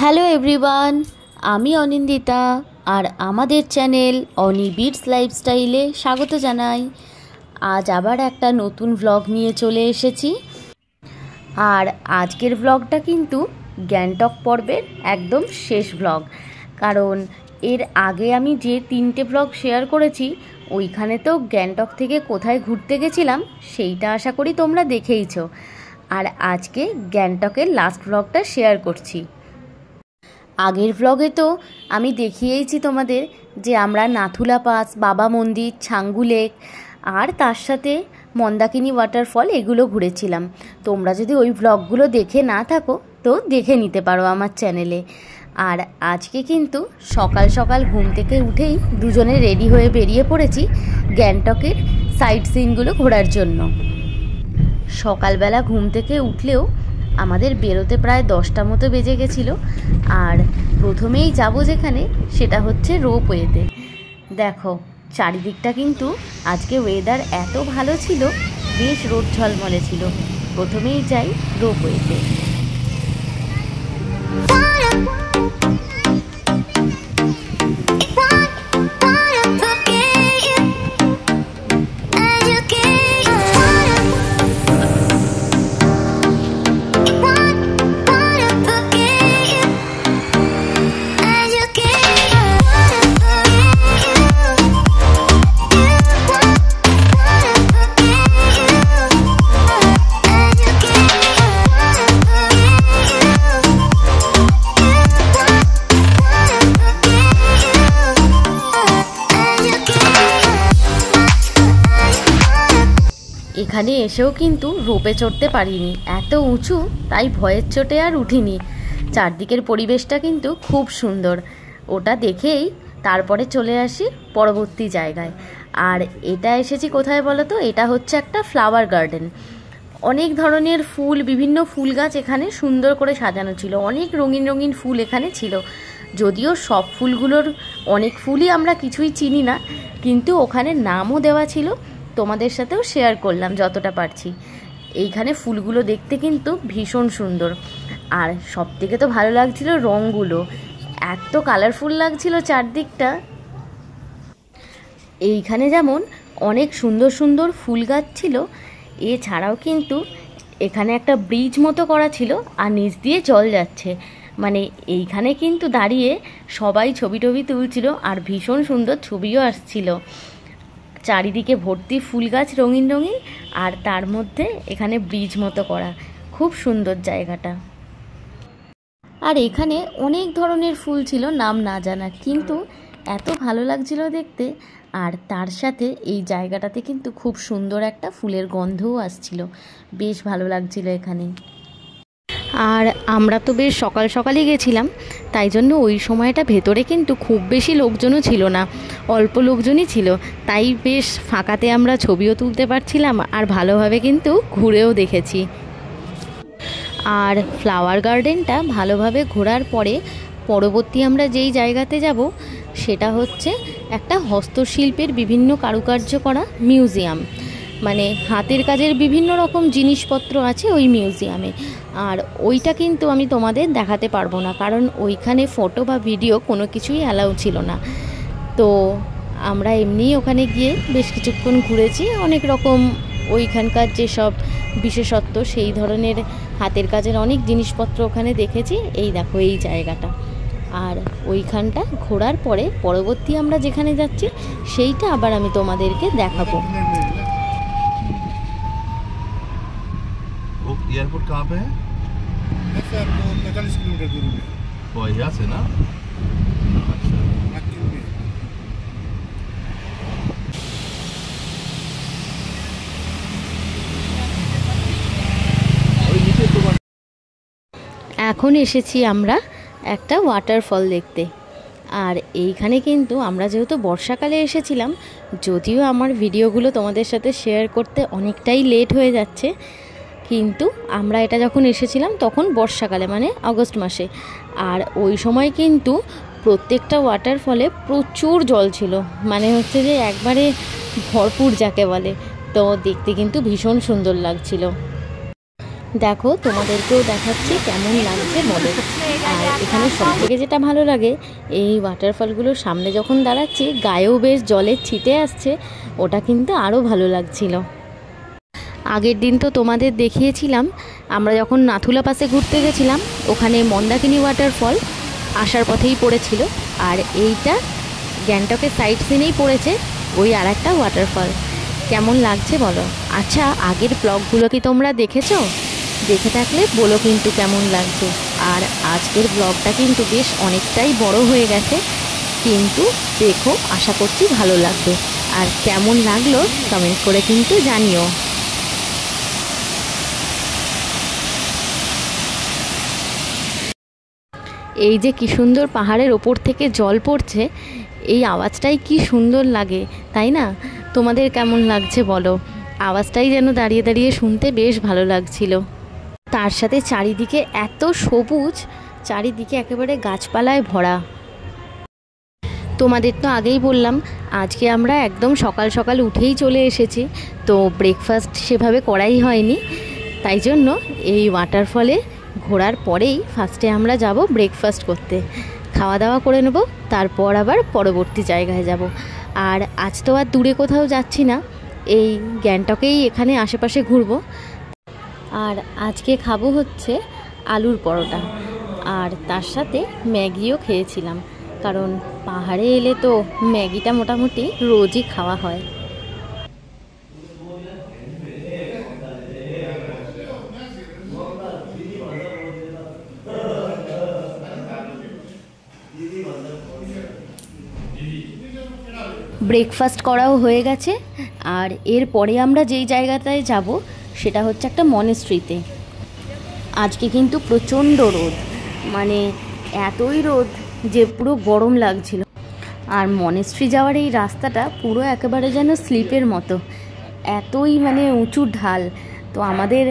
Hello everyone, আমি অনিন্দিতা আর আমাদের channel অনি bits লাইফস্টাইলে স্বাগত জানাই। আজ আবার একটা নতুন ভ্লগ নিয়ে চলে এসেছি। আর আজকের ভ্লগটা কিন্তু গ্যাংটক পর্বের একদম শেষ ভ্লগ, কারণ এর আগে আমি যে 3টে ভ্লগ শেয়ার করেছি ওইখানে তো গ্যাংটক থেকে কোথায় ঘুরতে গেছিলাম সেইটা আশা করি তোমরা দেখেইছো। আর আজকে গ্যাংটকের লাস্ট ভ্লগটা শেয়ার করছি। আগের ভ্লগে তো আমি দেখিয়েইছি তোমাদের যে আমরা নাথুলা পাস, বাবা মন্দির, ছাঙ্গু লেক আর তার সাথে মন্দাকিনী ওয়াটারফল এগুলো ঘুরেছিলাম। তোমরা যদি ওই ভ্লগগুলো দেখে না থাকো তো দেখে নিতে পারো আমার চ্যানেলে। আর আজকে কিন্তু সকাল সকাল ঘুম থেকে উঠেই দুজনে রেডি হয়ে বেরিয়ে পড়েছি গ্যাংটকের সাইট সিনগুলো ঘোরার জন্য। সকালবেলা ঘুম থেকে উঠলেও আমাদের বেরোতে প্রায় 10টা মতো বেজে গেছিলো। আর প্রথমেই যাব যেখানে সেটা হচ্ছে রোপওয়েতে। দেখো চারিদিকটা কিন্তু আজকে ওয়েদার এত ভালো ছিল, বেশ রোদ ঝলমলে ছিল। প্রথমেই যাই রোপওয়েতে। এখানে এসেও কিন্তু রোপে চড়তে পারিনি, এত উঁচু, তাই ভয়ের চোটে আর উঠিনি। চারদিকের পরিবেশটা কিন্তু খুব সুন্দর, ওটা দেখেই তারপরে চলে আসি পরবর্তী জায়গায়। আর এটা এসেছি কোথায় বলো তো? এটা হচ্ছে একটা ফ্লাওয়ার গার্ডেন। অনেক ধরনের ফুল, বিভিন্ন ফুল গাছ এখানে সুন্দর করে সাজানো ছিল। অনেক রঙিন রঙিন ফুল এখানে ছিল। যদিও সব ফুলগুলোর অনেক ফুলই আমরা কিছুই চিনি না, কিন্তু ওখানে নামও দেওয়া ছিল, তোমাদের সাথেও শেয়ার করলাম যতটা পারছি। এইখানে ফুলগুলো দেখতে কিন্তু ভীষণ সুন্দর। আর সব থেকে তো ভালো লাগছিল রঙগুলো, এত কালারফুল লাগছিল চারদিকটা। এইখানে যেমন অনেক সুন্দর সুন্দর ফুল গাছ ছিল, এছাড়াও কিন্তু এখানে একটা ব্রিজ মতো করা ছিল আর নিচ দিয়ে জল যাচ্ছে। মানে এইখানে কিন্তু দাঁড়িয়ে সবাই ছবি টবি তুলছিল আর ভীষণ সুন্দর ছবিও আসছিল। চারিদিকে ভর্তি ফুল গাছ রঙিন রঙিন, আর তার মধ্যে এখানে ব্রিজ মতো করা, খুব সুন্দর জায়গাটা। আর এখানে অনেক ধরনের ফুল ছিল নাম না জানা, কিন্তু এত ভালো লাগছিল দেখতে। আর তার সাথে এই জায়গাটাতে কিন্তু খুব সুন্দর একটা ফুলের গন্ধও আসছিল, বেশ ভালো লাগছিল এখানে। আর আমরা তো বেশ সকাল সকালই গেছিলাম, তাই জন্য ওই সময়টা ভেতরে কিন্তু খুব বেশি লোকজনও ছিল না, অল্প লোকজনই ছিল। তাই বেশ ফাঁকাতে আমরা ছবিও তুলতে পারছিলাম আর ভালোভাবে কিন্তু ঘুরেও দেখেছি। আর ফ্লাওয়ার গার্ডেনটা ভালোভাবে ঘোরার পরে পরবর্তী আমরা যেই জায়গাতে যাব সেটা হচ্ছে একটা হস্তশিল্পের বিভিন্ন কারুকার্য করা মিউজিয়াম। মানে হাতের কাজের বিভিন্ন রকম জিনিসপত্র আছে ওই মিউজিয়ামে। আর ওইটা কিন্তু আমি তোমাদের দেখাতে পারবো না, কারণ ওইখানে ফটো বা ভিডিও কোনো কিছুই অ্যালাউ ছিল না। তো আমরা এমনিই ওখানে গিয়ে বেশ কিছুক্ষণ ঘুরেছি, অনেক রকম ওইখানকার যেসব বিশেষত্ব সেই ধরনের হাতের কাজের অনেক জিনিসপত্র ওখানে দেখেছি। এই দেখো এই জায়গাটা। আর ওইখানটা ঘোরার পরে পরবর্তী আমরা যেখানে যাচ্ছি সেইটা আবার আমি তোমাদেরকে দেখাবো। एयरपोर्ट कहाँ पे है? ऐसे आपको 45 किलोमीटर दूर में। वो यहाँ से ना? এখন এসেছি আমরা একটা ওয়াটারফল দেখতে। আর এইখানে কিন্তু আমরা যেহেতু বর্ষাকালে এসেছিলাম, যদিও আমার ভিডিওগুলো তোমাদের সাথে শেয়ার করতে অনেকটাই লেট হয়ে যাচ্ছে, কিন্তু আমরা এটা যখন এসেছিলাম তখন বর্ষাকালে, মানে আগস্ট মাসে। আর ওই সময় কিন্তু প্রত্যেকটা ওয়াটারফলে প্রচুর জল ছিল, মানে হচ্ছে যে একবারে ভরপুর যাকে বলে। তো দেখতে কিন্তু ভীষণ সুন্দর লাগছিল। দেখো তোমাদেরকেও দেখাচ্ছি কেমন লাগছে বলো। আর এখানে সবথেকে যেটা ভালো লাগে, এই ওয়াটারফলগুলোর সামনে যখন দাঁড়াচ্ছি গায়েও বেশ জলের ছিটে আসছে, ওটা কিন্তু আরও ভালো লাগছিল। আগের দিন তো তোমাদের দেখিয়েছিলাম আমরা যখন নাথুলা পাসে ঘুরতে গেছিলাম, ওখানে মন্দাকিনী ওয়াটারফল আসার পথেই পড়েছিল, আর এইটা গ্যাংটকের সাইড সিনেই পড়েছে ওই আর একটা ওয়াটারফল। কেমন লাগছে বলো। আচ্ছা, আগের ব্লগগুলো কি তোমরা দেখেছো? দেখে থাকলে বলো কিন্তু কেমন লাগছে। আর আজকের ব্লগটা কিন্তু বেশ অনেকটাই বড় হয়ে গেছে, কিন্তু দেখো আশা করছি ভালো লাগবে। আর কেমন লাগলো কমেন্ট করে কিন্তু জানিও। এই যে কি সুন্দর পাহাড়ের ওপর থেকে জল পড়ছে, এই আওয়াজটাই কি সুন্দর লাগে, তাই না? তোমাদের কেমন লাগছে বলো। আওয়াজটাই যেন দাঁড়িয়ে দাঁড়িয়ে শুনতে বেশ ভালো লাগছিল। তার সাথে চারিদিকে এত সবুজ, চারিদিকে একেবারে গাছপালায় ভরা। তোমাদের তো আগেই বললাম আজকে আমরা একদম সকাল সকাল উঠেই চলে এসেছি, তো ব্রেকফাস্ট সেভাবে করাই হয়নি, তাই জন্য এই ওয়াটারফলে ঘোরার পরেই ফার্স্টে আমরা যাব ব্রেকফাস্ট করতে, খাওয়া দাওয়া করে নেব, তারপর আবার পরবর্তী জায়গায় যাব। আর আজ তো আর দূরে কোথাও যাচ্ছি না, এই গ্যাংটকেই এখানে আশেপাশে ঘুরবো। আর আজকে খাবো হচ্ছে আলুর পরোটা, আর তার সাথে ম্যাগিও খেয়েছিলাম, কারণ পাহাড়ে এলে তো ম্যাগিটা মোটামুটি রোজই খাওয়া হয়। ব্রেকফাস্ট করাও হয়ে গেছে, আর এরপরে আমরা যেই জায়গাটায় যাব সেটা হচ্ছে একটা মনেস্ট্রিতে। আজকে কিন্তু প্রচণ্ড রোদ, মানে এতই রোদ যে পুরো গরম লাগছিল। আর মনেস্ট্রি যাওয়ার এই রাস্তাটা পুরো একেবারে যেন স্লিপের মতো, এতই মানে উঁচু ঢাল। তো আমাদের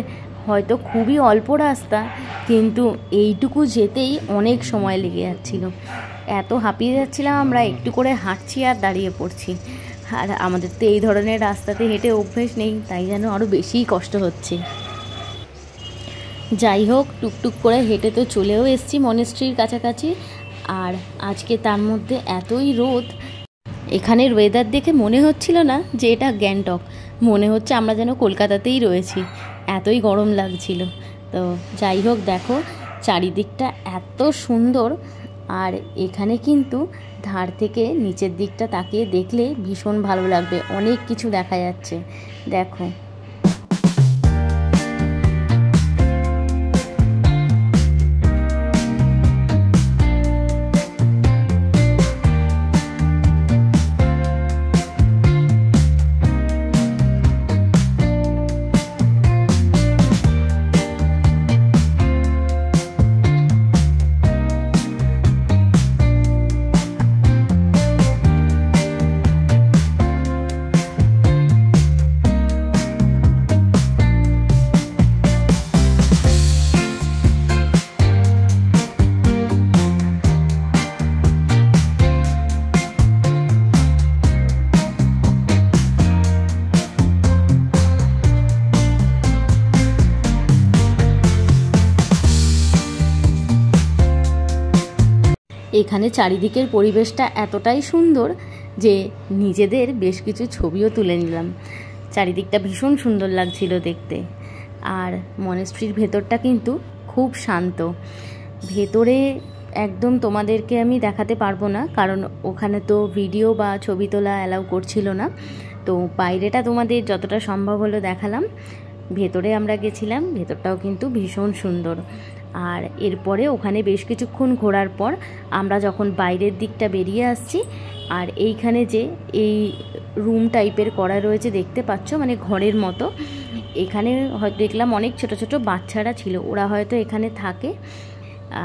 হয়তো খুবই অল্প রাস্তা, কিন্তু এইটুকু যেতেই অনেক সময় লেগে যাচ্ছিল, এত হাঁপিয়ে যাচ্ছিলাম আমরা, একটু করে হাঁটছি আর দাঁড়িয়ে পড়ছি। আর আমাদের তো এই ধরনের রাস্তাতে হেঁটে অভ্যেস নেই, তাই যেন আরও বেশিই কষ্ট হচ্ছে। যাই হোক, টুকটুক করে হেঁটে তো চলেও এসেছি মনেস্ট্রির কাছাকাছি। আর আজকে তার মধ্যে এতই রোদ, এখানের ওয়েদার দেখে মনে হচ্ছিল না যে এটা গ্যাংটক, মনে হচ্ছে আমরা যেন কলকাতাতেই রয়েছি, এতই গরম লাগছিল। তো যাই হোক, দেখো চারিদিকটা এত সুন্দর, আর এখানে কিন্তু ধার থেকে নিচের দিকটা তাকিয়ে দেখলে ভীষণ ভালো লাগবে, অনেক কিছু দেখা যাচ্ছে। দেখো এখানে চারিদিকের পরিবেশটা এতটাই সুন্দর যে নিজেদের বেশ কিছু ছবিও তুলে নিলাম। চারিদিকটা ভীষণ সুন্দর লাগছিল দেখতে। আর মনেস্ট্রির ভেতরটা কিন্তু খুব শান্ত। ভেতরে একদম তোমাদেরকে আমি দেখাতে পারবো না, কারণ ওখানে তো ভিডিও বা ছবি তোলা অ্যালাউ করছিল না। তো বাইরেটা তোমাদের যতটা সম্ভব হলো দেখালাম। ভেতরে আমরা গেছিলাম, ভেতরটাও কিন্তু ভীষণ সুন্দর। আর এরপরে ওখানে বেশ কিছুক্ষণ ঘোরার পর আমরা যখন বাইরের দিকটা বেরিয়ে আসছি, আর এইখানে যে এই রুম টাইপের করা রয়েছে দেখতে পাচ্ছ, মানে ঘরের মতো, এখানে হয়তো দেখলাম অনেক ছোট ছোট বাচ্চারা ছিল, ওরা হয়তো এখানে থাকে।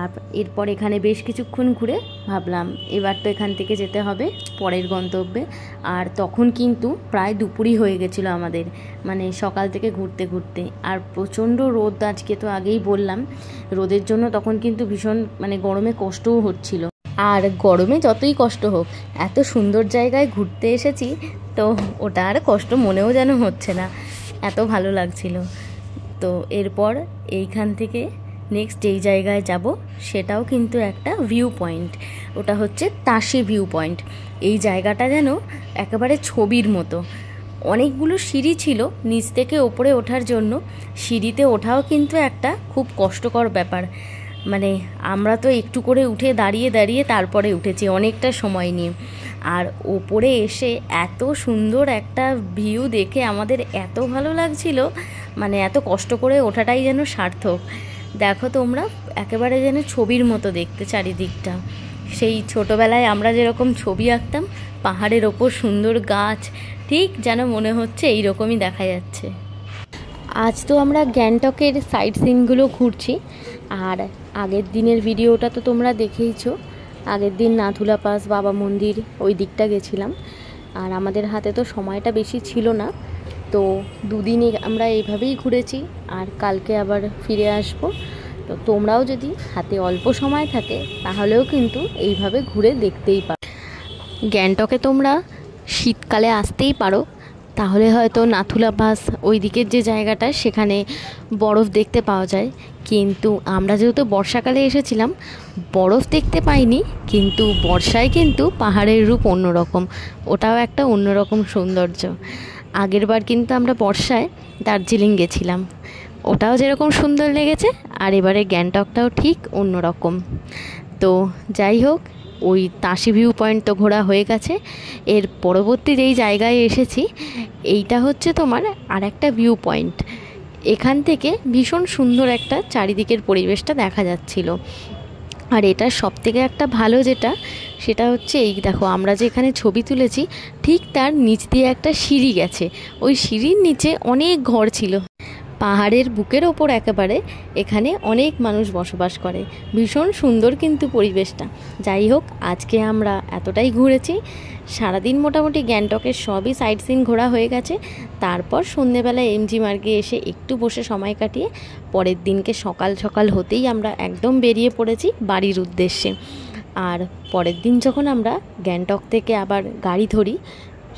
আর এরপর এখানে বেশ কিছুক্ষণ ঘুরে ভাবলাম এবার তো এখান থেকে যেতে হবে পরের গন্তব্যে। আর তখন কিন্তু প্রায় দুপুরই হয়ে গেছিলো আমাদের, মানে সকাল থেকে ঘুরতে ঘুরতে। আর প্রচণ্ড রোদ আজকে, তো আগেই বললাম রোদের জন্য তখন কিন্তু ভীষণ মানে গরমে কষ্টও হচ্ছিল। আর গরমে যতই কষ্ট হোক, এত সুন্দর জায়গায় ঘুরতে এসেছি, তো ওটা আর কষ্ট মনেও যেন হচ্ছে না, এত ভালো লাগছিল। তো এরপর এইখান থেকে নেক্সট যেই জায়গায় যাব সেটাও কিন্তু একটা ভিউ পয়েন্ট, ওটা হচ্ছে তাসি ভিউ পয়েন্ট। এই জায়গাটা যেন একেবারে ছবির মতো। অনেকগুলো সিঁড়ি ছিল নিচ থেকে ওপরে ওঠার জন্য। সিঁড়িতে ওঠাও কিন্তু একটা খুব কষ্টকর ব্যাপার, মানে আমরা তো একটু করে উঠে দাঁড়িয়ে দাঁড়িয়ে তারপরে উঠেছি অনেকটা সময় নিয়ে। আর ওপরে এসে এত সুন্দর একটা ভিউ দেখে আমাদের এত ভালো লাগছিল, মানে এত কষ্ট করে ওঠাটাই যেন সার্থক। দেখো তোমরা, একেবারে যেন ছবির মতো দেখতে চারিদিকটা। সেই ছোটোবেলায় আমরা যেরকম ছবি আঁকতাম, পাহাড়ের ওপর সুন্দর গাছ, ঠিক যেন মনে হচ্ছে এই রকমই দেখা যাচ্ছে। আজ তো আমরা গ্যাংটকের সাইট সিনগুলো ঘুরছি, আর আগের দিনের ভিডিওটা তো তোমরা দেখেইছো। আগের দিন নাথুলা পাস, বাবা মন্দির, ওই দিকটা গেছিলাম। আর আমাদের হাতে তো সময়টা বেশি ছিল না, তো দুদিনে আমরা এইভাবেই ঘুরেছি, আর কালকে আবার ফিরে আসব। তো তোমরাও যদি হাতে অল্প সময় থাকে তাহলেও কিন্তু এইভাবে ঘুরে দেখতেই পারো। গ্যাংটকে তোমরা শীতকালে আসতেই পারো, তাহলে হয়তো নাথুলা পাস ওই দিকের যে জায়গাটা সেখানে বরফ দেখতে পাওয়া যায়। কিন্তু আমরা যেহেতু বর্ষাকালে এসেছিলাম, বরফ দেখতে পাইনি, কিন্তু বর্ষায় কিন্তু পাহাড়ের রূপ অন্যরকম, ওটাও একটা অন্যরকম সৌন্দর্য। আগের বার কিন্তু আমরা বর্ষায় দার্জিলিং গেছিলাম, ওটাও যেরকম সুন্দর লেগেছে, আর এবারে গ্যাংটকটাও ঠিক অন্যরকম। তো যাই হোক, ওই তাসি ভিউ পয়েন্ট তো ঘোরা হয়ে গেছে। এর পরবর্তী যেই জায়গায় এসেছি, এইটা হচ্ছে তোমার আর একটা ভিউ পয়েন্ট। এখান থেকে ভীষণ সুন্দর একটা চারিদিকের পরিবেশটা দেখা যাচ্ছিল। আর এটার সবথেকে একটা ভালো যেটা, সেটা হচ্ছে এই দেখো, আমরা যে এখানে ছবি তুলেছি ঠিক তার নিচ দিয়ে একটা সিঁড়ি গেছে। ওই সিঁড়ির নিচে অনেক ঘর ছিল। পাহাড়ের বুকের ওপর একেবারে এখানে অনেক মানুষ বসবাস করে। ভীষণ সুন্দর কিন্তু পরিবেশটা। যাই হোক, আজকে আমরা এতটাই ঘুরেছি। সারাদিন মোটামুটি গ্যাংটকের সবই সাইট সিন ঘোরা হয়ে গেছে। তারপর সন্ধ্যেবেলায় এমজি মার্গে এসে একটু বসে সময় কাটিয়ে পরের দিনকে সকাল সকাল হতেই আমরা একদম বেরিয়ে পড়েছি বাড়ির উদ্দেশ্যে। আর পরের দিন যখন আমরা গ্যাংটক থেকে আবার গাড়ি ধরি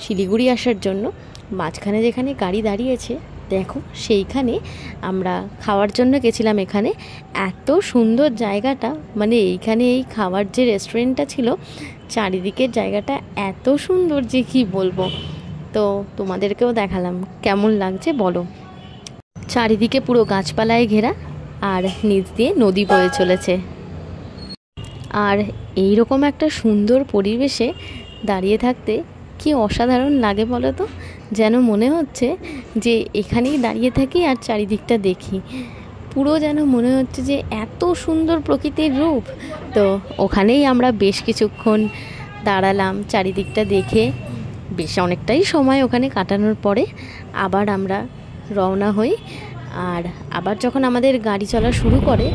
শিলিগুড়ি আসার জন্য, মাঝখানে যেখানে গাড়ি দাঁড়িয়েছে দেখো, সেইখানে আমরা খাওয়ার জন্য গেছিলাম। এখানে এত সুন্দর জায়গাটা, মানে এইখানে এই খাওয়ার যে রেস্টুরেন্টটা ছিল, চারিদিকের জায়গাটা এত সুন্দর যে কি বলবো। তো তোমাদেরকেও দেখালাম, কেমন লাগছে বলো। চারিদিকে পুরো গাছপালায় ঘেরা, আর নিচ দিয়ে নদী বয়ে চলেছে। আর এই রকম একটা সুন্দর পরিবেশে দাঁড়িয়ে থাকতে কি অসাধারণ লাগে বলো তো। যেন মনে হচ্ছে যে এখানেই দাঁড়িয়ে থাকি আর চারিদিকটা দেখি। পুরো যেন মনে হচ্ছে যে এত সুন্দর প্রকৃতির রূপ। তো ওখানেই আমরা বেশ কিছুক্ষণ দাঁড়ালাম চারিদিকটা দেখে। বেশ অনেকটাই সময় ওখানে কাটানোর পরে আবার আমরা রওনা হই। আর আবার যখন আমাদের গাড়ি চলা শুরু করে,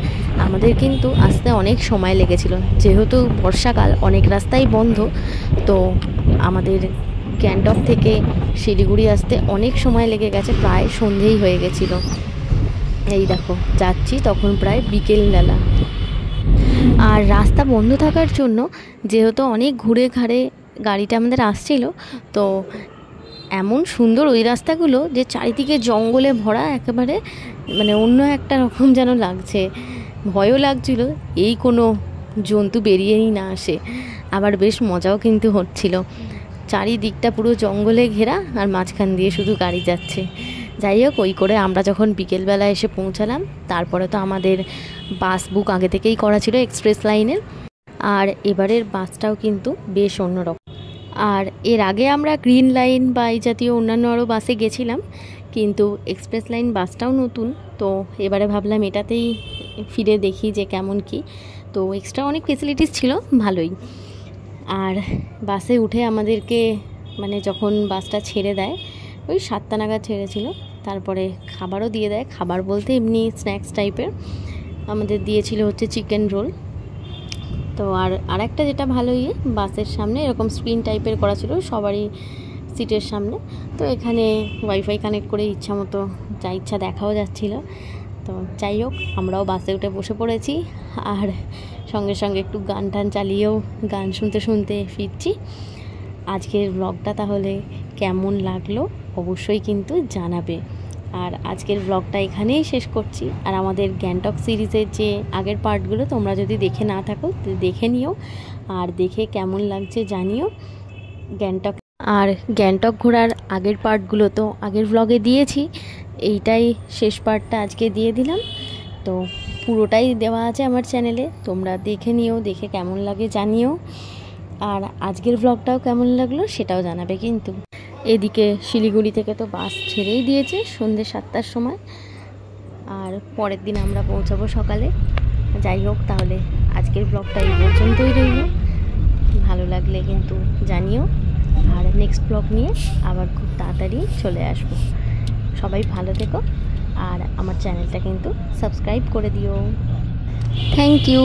আমাদের কিন্তু আসতে অনেক সময় লেগেছিল, যেহেতু বর্ষাকাল, অনেক রাস্তাই বন্ধ। তো আমাদের গ্যাংটক থেকে শিলিগুড়ি আসতে অনেক সময় লেগে গেছে, প্রায় সন্ধেই হয়ে গেছিল। এই দেখো যাচ্ছি, তখন প্রায় বিকেলবেলা। আর রাস্তা বন্ধ থাকার জন্য যেহেতু অনেক ঘুরে ঘাড়ে গাড়িটা আমাদের আসছিল, তো এমন সুন্দর ওই রাস্তাগুলো যে চারিদিকে জঙ্গলে ভরা, একেবারে মানে অন্য একটা রকম যেন লাগছে। ভয়ও লাগছিল এই কোনো জন্তু বেরিয়েই না আসে। আবার বেশ মজাও কিন্তু হচ্ছিল। চারিদিকটা পুরো জঙ্গলে ঘেরা, আর মাঝখান দিয়ে শুধু গাড়ি যাচ্ছে। যাই হোক, ওই করে আমরা যখন বিকেলবেলা এসে পৌঁছালাম, তারপরে তো আমাদের বাস বুক আগে থেকেই করা ছিল এক্সপ্রেস লাইনের। আর এবারের বাসটাও কিন্তু বেশ অন্যরকম। আর এর আগে আমরা গ্রিন লাইন বা এই জাতীয় অন্যান্য আরও বাসে গেছিলাম, কিন্তু এক্সপ্রেস লাইন বাসটাও নতুন। তো এবারে ভাবলাম এটাতেই ফিরে দেখি যে কেমন কি। তো এক্সট্রা অনেক ফেসিলিটিস ছিল, ভালোই। আর বাসে উঠে আমাদেরকে মানে যখন বাসটা ছেড়ে দেয়, ওই 7টা নাগাদ ছেড়েছিল, তারপরে খাবারও দিয়ে দেয়। খাবার বলতে এমনি স্ন্যাক্স টাইপের আমাদের দিয়েছিল হচ্ছে চিকেন রোল। তো আর একটা যেটা ভালোই, বাসের সামনে এরকম স্ক্রিন টাইপের করা ছিল সবারই সিটের সামনে। তো এখানে ওয়াইফাই কানেক্ট করে ইচ্ছা মতো যা ইচ্ছা দেখাও যাচ্ছিল। তো যাই হোক, আমরাও বাসে উঠে বসে পড়েছি, আর সঙ্গে সঙ্গে একটু গান টান চালিয়েও গান শুনতে শুনতে ফিরছি। আজকের ব্লগটা তাহলে কেমন লাগলো অবশ্যই কিন্তু জানাবে। আর আজকের ব্লগটা এখানেই শেষ করছি। আর আমাদের গ্যাংটক সিরিজের যে আগের পার্টগুলো তোমরা যদি দেখে না থাকো তো দেখে নিও, আর দেখে কেমন লাগছে জানিও। গ্যাংটক ঘোরার আগের পার্টগুলো তো আগের ব্লগে দিয়েছি, এইটাই শেষ পার্টটা আজকে দিয়ে দিলাম। তো পুরোটাই দেওয়া আছে আমার চ্যানেলে, তোমরা দেখে নিও, দেখে কেমন লাগে জানিও। আর আজকের ব্লগটাও কেমন লাগলো সেটাও জানাবে কিন্তু। এদিকে শিলিগুড়ি থেকে তো বাস ছেড়েই দিয়েছে সন্ধ্যে 7টার সময়, আর পরের দিন আমরা পৌঁছাবো সকালে। যাই হোক, তাহলে আজকের ব্লগটা এই পর্যন্তই রইল। ভালো লাগলে কিন্তু জানিও, আর নেক্সট ব্লগ নিয়ে আবার খুব তাড়াতাড়ি চলে আসবো। সবাই ভালো থেকো, আর আমার চ্যানেলটা কিন্তু সাবস্ক্রাইব করে দিও। Thank you.